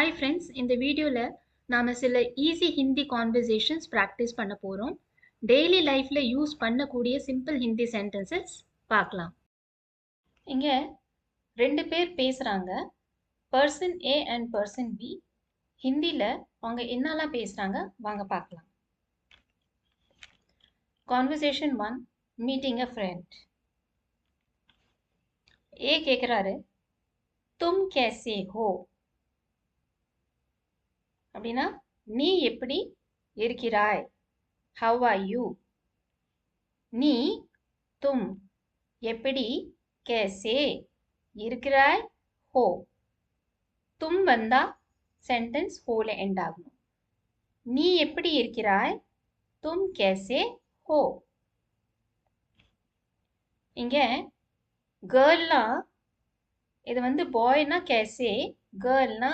Hi friends, இந்த வீடியோவில் நாம் சில ஈஸி ஹிந்தி கான்வர்சேஷன்ஸ் ப்ராக்டிஸ் பண்ண போகிறோம். டெய்லி லைஃப்பில் யூஸ் பண்ணக்கூடிய சிம்பிள் ஹிந்தி சென்டென்சஸ் பார்க்கலாம். இங்கே ரெண்டு பேர் பேசுகிறாங்க, person A and person B. ஹிந்தியில் அவங்க என்னெல்லாம் பேசுகிறாங்க வாங்க பார்க்கலாம். Conversation 1, meeting a friend. A கேட்குறாரு, தும் கேசே ஹோ அப்படின்னா நீ எப்படி இருக்கிறாய், ஹவ் ஆர் யூ. நீ, தும், எப்படி, கேசே, இருக்கிறாய், ஹோ. தும் வந்தா சென்டென்ஸ் ஹோல எண்ட் ஆகணும். நீ எப்படி இருக்கிறாய், தும் கேசே ஹோ. இங்க கேர்ள்னா இது வந்து பாய்னா கேசே, கேர்ள்னா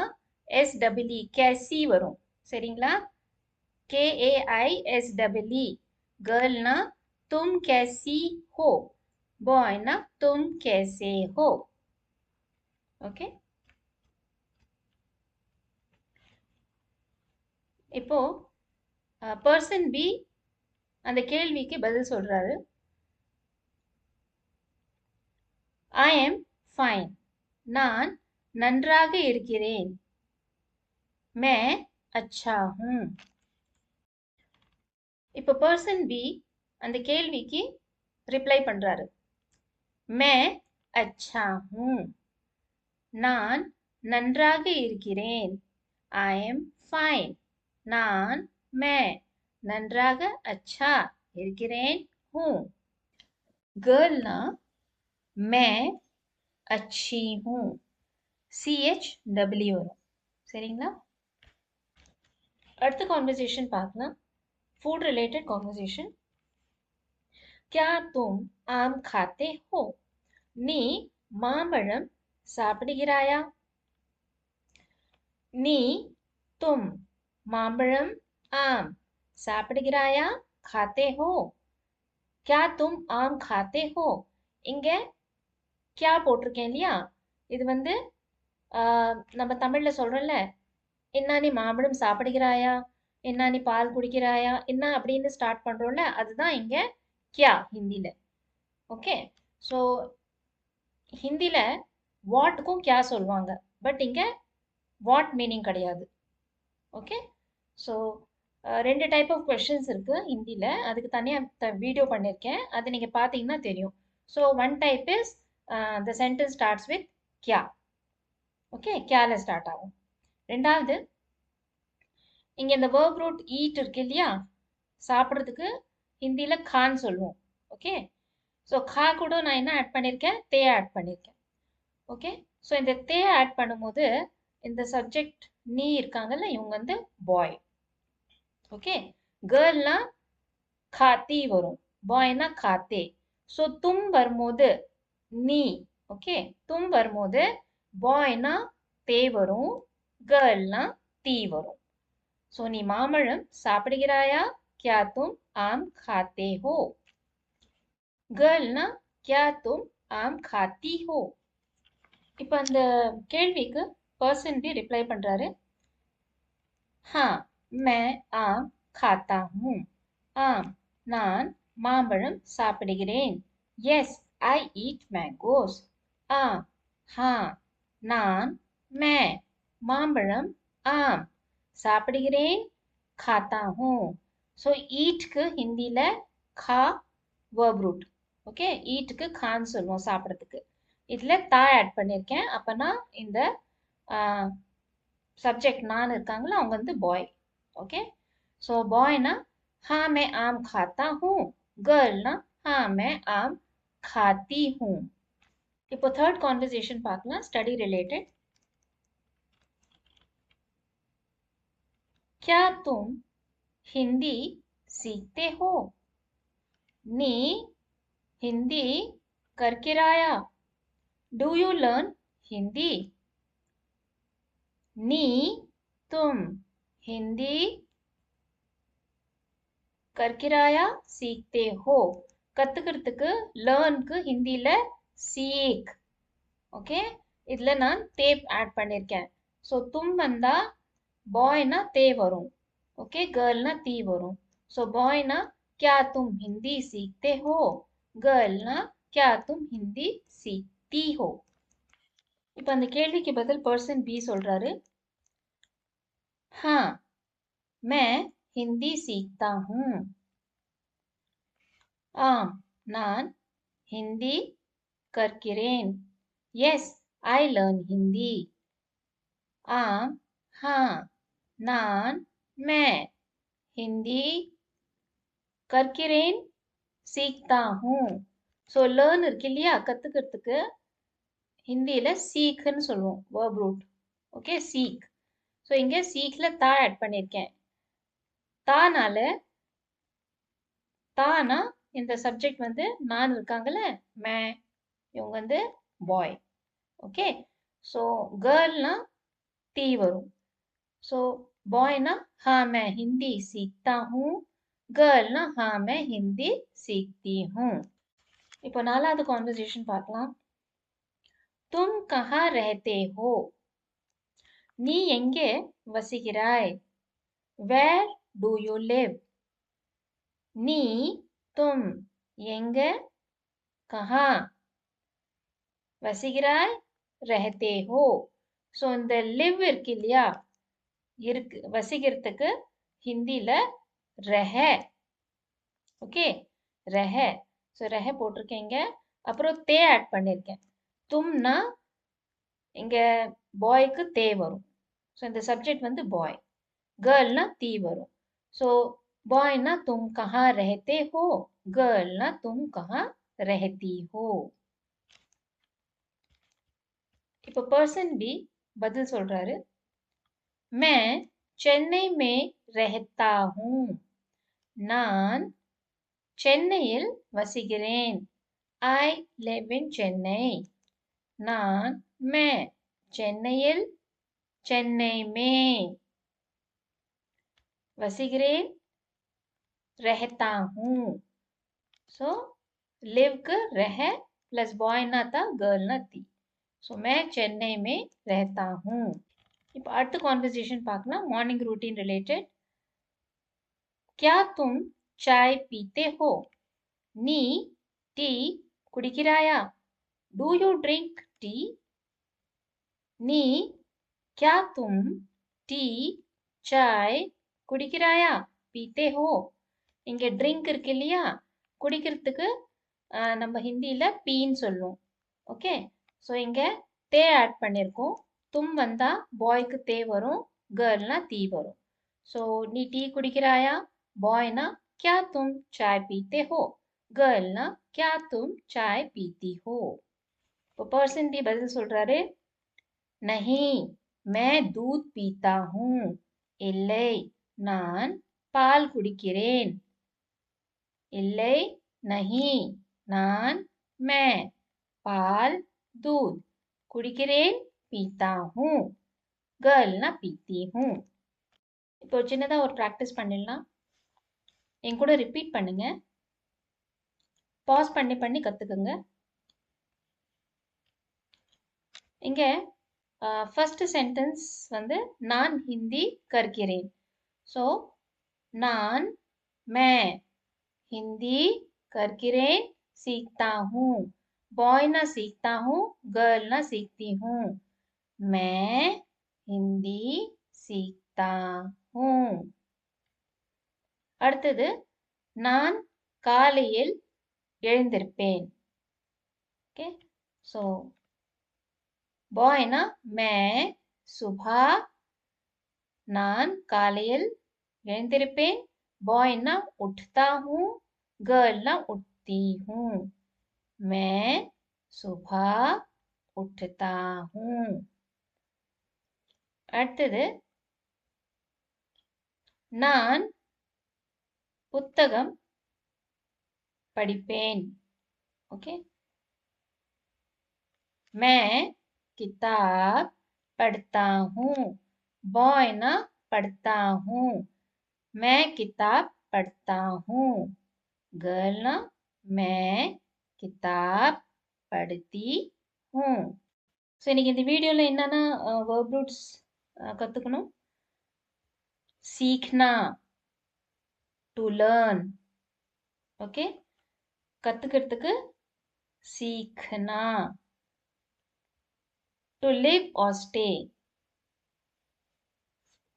SEE கேசி வரும். சரிங்களா? KAISEE. கேர்ள்னா तुम कैसी हो, बॉयना तुम कैसे हो. ஓகே, இப்போ பர்சன் பி அந்த கேள்விக்கு பதில் சொல்றாரு. I am fine, நான் நன்றாக இருக்கிறேன். मैं अच्छा हूँ. இப்போ பர்சன் பி அந்த கேள்விக்கு ரிப்ளை பண்றாரு. मैं अच्छा हूँ, நான் நன்றாக இருக்கிறேன். I am fine, நான், मैं, நன்றாக, अच्छा, இருக்கிறேன், हूँ. गर्लना मैं अच्छी हूँ, CHW வரும். சரிங்களா? அடுத்த கான்வர்சேஷன் பார்க்கலாம். Food related conversation. क्या तुम आम खाते हो, நீ மாம்பழம் சாப்பிடுகிறாயா. நீ, तुम, மாம்பழம், आम, சாப்பிடுகிறாயா, खाते हो. क्या तुम आम खाते हो, இங்க क्या போட்டிருக்கேன் இல்லையா, இது வந்து நம்ம தமிழ்ல சொல்றோம்ல, என்ன நீ மாம்பழம் சாப்பிடுகிறாயா, என்ன நீ பால் குடிக்கிறாயா, என்ன அப்படின்னு ஸ்டார்ட் பண்றோம்ல, அதுதான் இங்க क्या ஹிந்தில. ஓகே, ஸோ ஹிந்தில வாட்க்கும் क्या சொல்லுவாங்க, பட் இங்க வாட் மீனிங் கிடையாது. ஓகே, ஸோ ரெண்டு டைப் ஆஃப் கொஸ்டின்ஸ் இருக்கு ஹிந்தியில், அதுக்கு தனியாக வீடியோ பண்ணியிருக்கேன், அது நீங்கள் பார்த்தீங்கன்னா தெரியும். So one type is the sentence starts with क्या. ஓகே, क्याல ஸ்டார்ட் ஆகும். ரெண்டாவது, இங்கே இந்த வேர்ப் ரூட் ஈட் இருக்கு இல்லையா, சாப்பிட்றதுக்கு ஹிந்தியில் खाன்னு சொல்லுவோம். ஓகே, ஸோ खा கூட நான் என்ன ஆட் பண்ணியிருக்கேன், தே ஆட் பண்ணியிருக்கேன். ஓகே, ஸோ இந்த தே ஆட் பண்ணும்போது இந்த சப்ஜெக்ட் நீ இருக்காங்கல்ல, இவங்க வந்து பாய். ஓகே, கேர்ள்னா खाती வரும், பாய்னா खाते. ஸோ தும் வரும்போது நீ, ஓகே, தும் வரும்போது பாய்னா தே வரும், கேர்ள்னா தீ வரும். ஸோ நீ மாம்பழம் சாப்பிடுகிறாயா, क्या तुम आम खाते हो. கேர்ள்னா क्या तुम आम खाती हो. இப்போ அந்த கேள்விக்கு பர்சன் பி ரிப்ளை பண்றாரு. हाँ मैं आम खाता हूँ, ஆம் நான் மாம்பழம் சாப்பிடுகிறேன். Yes I eat mangoes. ஆம், हाँ, நான், मैं, மாம்பழம், ஆம், சாப்பிடுகிறேன், खाता हूँ. ஸோ ஈட்க்கு ஹிந்தியில खा verb root. ஓகே, ஈட்டுக்கு खाன்னு சொல்லுவோம் சாப்பிட்றதுக்கு. இதில் தா ஆட் பண்ணியிருக்கேன், அப்போனா இந்த சப்ஜெக்ட் நான் இருக்காங்களா, அவங்க வந்து பாய். ஓகே, ஸோ பாய்னா हाँ मैं आम खाता हूँ, गर्लना हाँ मैं आम खाती हूँ. இப்போ थर्ड கான்வர்சேஷன் பார்க்கலாம், ஸ்டடி ரிலேட்டட். क्या तुम हिंदी सीखते हो, நீ Hindi கற்கிறாயா. Do you learn Hindi. நீ, तुम, हिंदी கற்கிறாயா, सीखते हो. கத்துக்கிறதுக்கு லேர்னுக்கு ஹிந்தியில் சீக். ஓகே, இதில் நான் தேப் ஆட் பண்ணியிருக்கேன். ஸோ தும் வந்தா பாய்னா தே வரும். ஓகே, கேர்ள்னா தீ வரும். ஸோ பாய்னா क्या तुम हिंदी सीखते हो, கேர்ள்னா क्या तुम हिंदी सीखती हो. இப்போ அந்த கேள்விக்கு பதில் பர்சன் பி சொல்றாரு, हाँ मैं हिंदी सीखता हूँ. ஆம் நான் ஹிந்தி கற்கிறேன். Yes I learn Hindi. ஆம் हाँ நான் मैं हिंदी கற்கிறேன் सीखता हूँ. ஸோ லேர்ன் இருக்கு இல்லையா, கற்றுக்கிறதுக்கு ஹிந்தியில் சீக்குன்னு சொல்லுவோம், வேர்ப் ரூட். ஓகே, சீக். ஸோ இங்கே சீக்கில் தா ஆட் பண்ணியிருக்கேன். தானால தானா இந்த சப்ஜெக்ட் வந்து நான் இருக்காங்கல்ல, மே, இவங்க வந்து பாய். ஓகே, ஸோ கேர்ள்னா தீ வரும். ஸோ பாய்னா हाँ मैं हिंदी सीखता हूँ, கேர்ள்னா हाँ मैं हिंदी सीखती हूँ. இப்போ நாலாவது கான்வர்சேஷன் பார்க்கலாம். तुम कहाँ रहते हो, நீ எங்கே வசிக்கிறாய். வேர் டு யூ லிவ், நீ, तुम எங்க, कहाँ வசிக்கிறாய், रहते हो. ஸோ இந்த லிவ் இருக்கு இல்லையா, இருக்கு வசிக்கிறதுக்கு ஹிந்தியில ரஹ. ஓகே, ரஹ. ஸோ ரஹ போட்டிருக்கேங்க. அப்புறம் தே ஆட் பண்ணியிருக்கேன். தும்னா இங்க பாய்க்கு தே வரும். ஸோ இந்த சப்ஜெக்ட் வந்து பாய். கேர்ள்னா தீ வரும். ஸோ பாய்னா तुम कहाँ रहते हो, கேர்ள்னா तुम कहाँ रहती हो. இப்போ பர்சன் பி பதில் சொல்றாரு, मैं चेन्नई में रहता हूँ, நான் சென்னையில் வசிக்கிறேன். I live in Chennai. நான் मैं சென்னையில், சென்னை में வசிக்கிறேன், रहता हूँ. ஸோ लिवக்கு रह प्लस बॉय ना था, गर्ल ना थी. सो मैं चेन्नई में रहता हूँ. இப்போ அடுத்த கான்வர்சேஷன் பார்க்கலாம், மார்னிங் रूटीन रिलेटेड. क्या तुम चाय पीते हो, நீ டீ குடிக்கிறாயா. डू यू ड्रिंक टी, நீ, क्या तुम टी चाय குடிக்கிறாயா, पीते हो. இங்க ட்ரிங்க் இருக்கு இல்லையா, குடிக்கிறதுக்கு நம்ம ஹிந்தியில பீன்னு சொல்லுவோம். ஓகே, ஸோ இங்க தே ஆட் பண்ணியிருக்கோம். தும் வந்தா பாய்க்கு தே வரும், கேர்ள்னா தீ வரும். ஸோ நீ டீ குடிக்கிறாயா, பாய்னா क्या तुम चाय पीते हो, கேர்ள்னா क्या तुम चाय पीती हो. இப்போ பர்சன் பி பதில் சொல்றாரு, नहीं मैं दूध पीता हूँ, இல்லை நான் பால் குடிக்கிறேன். இல்லை, नहीं நான், मैं பால், दूध குடிக்கிறேன், पीता हूँ, கேர்ள்னா पीती हूँ. இப்போ சின்னதா ஒரு ப்ராக்டிஸ் பண்ணிடலாம். என் கூட ரிப்பீட் பண்ணுங்க, பாஸ் பண்ணி பண்ணி கத்துக்குங்க. இங்க ஃபர்ஸ்ட் சென்டென்ஸ் வந்து நான் ஹிந்தி கற்கிறேன். ஸோ நான், मैं हिंदी करकिरेन सीखता हूँ. बॉय ना सीखता हूँ, गर्ल ना सीखती हूँ. मैं हिंदी सीखता हूँ. அடுத்தது நான் காலையில் எழுந்திருப்பேன். ஓகே, ஸோ பாய்னா मैं सुबह, நான் காலையில் எழுந்திருப்பேன். बॉय ना उठता हूँ, गर्ल ना उठती हूँ. मैं सुबह उठता हूँ. அடுத்தது நான் புத்தகம் படிப்பேன். ஓகே, मैं किताब पढ़ता हूँ. बॉय ना पढ़ता हूँ, मैं किताब पढ़ता हूँ. गर्ल ना मैं किताब पढ़ती हूँ. ஸோ இன்னைக்கு இந்த வீடியோவில் என்னென்ன வேர்ப் ரூட்ஸ் கற்றுக்கணும். सीखना, to learn. ஓகே, கற்றுக்கிறதுக்கு सीखना. to live or stay,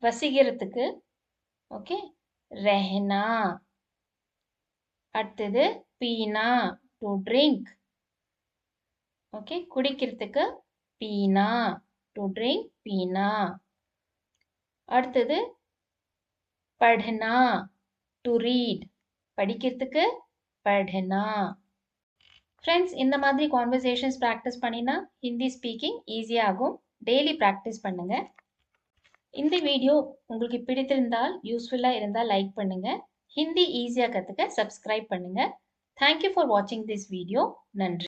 வசிக்கிறதுக்கு ஓகே रहना. அடுத்தது पीना, to drink. ஓகே, குடிக்கிறதுக்கு पीना, to drink, पीना. அடுத்தது पढ़ना, to read. படிக்கிறதுக்கு पढ़ना. ஃப்ரெண்ட்ஸ், இந்த மாதிரி கான்வர்சேஷன்ஸ் ப்ராக்டிஸ் பண்ணினா ஹிந்தி ஸ்பீக்கிங் ஈஸியாக ஆகும். டெய்லி ப்ராக்டிஸ் பண்ணுங்க. இந்த வீடியோ உங்களுக்கு பிடித்திருந்தால், யூஸ்ஃபுல்லாக இருந்தால் லைக் பண்ணுங்க. ஹிந்தி ஈஸியாக கற்றுக்க சப்ஸ்கிரைப் பண்ணுங்க. தேங்க்யூ ஃபார் வாட்சிங் திஸ் வீடியோ. நன்றி.